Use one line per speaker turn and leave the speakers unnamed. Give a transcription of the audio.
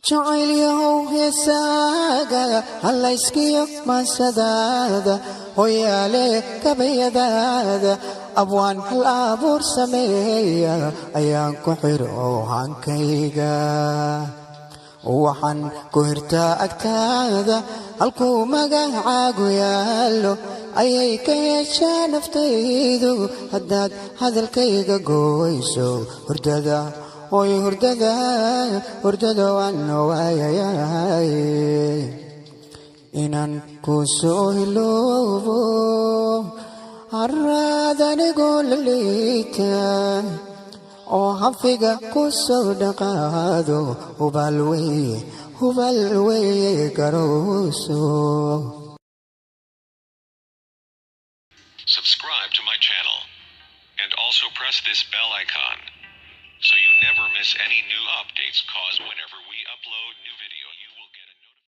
jacaylyahow heesaaga hallayskiyo maasadaada hoyaale kabayadaada abwaan hal abuur sameeya ayaan ku xidho hankayga waxaan ku hirtaa agtaada halkuu magacaagu yaallo ayay ka yeeshaa naftaydu haddaad hadalkayga gooyso hurdada oy hurdada waan waayayay inaan ku soo hiloobo harraad anigoo la liita oo hafiga ku soo dhaqaado hubaal weeye garowso.
Subscribe to my channel and also press this bell icon so you never miss any new updates, cause whenever we upload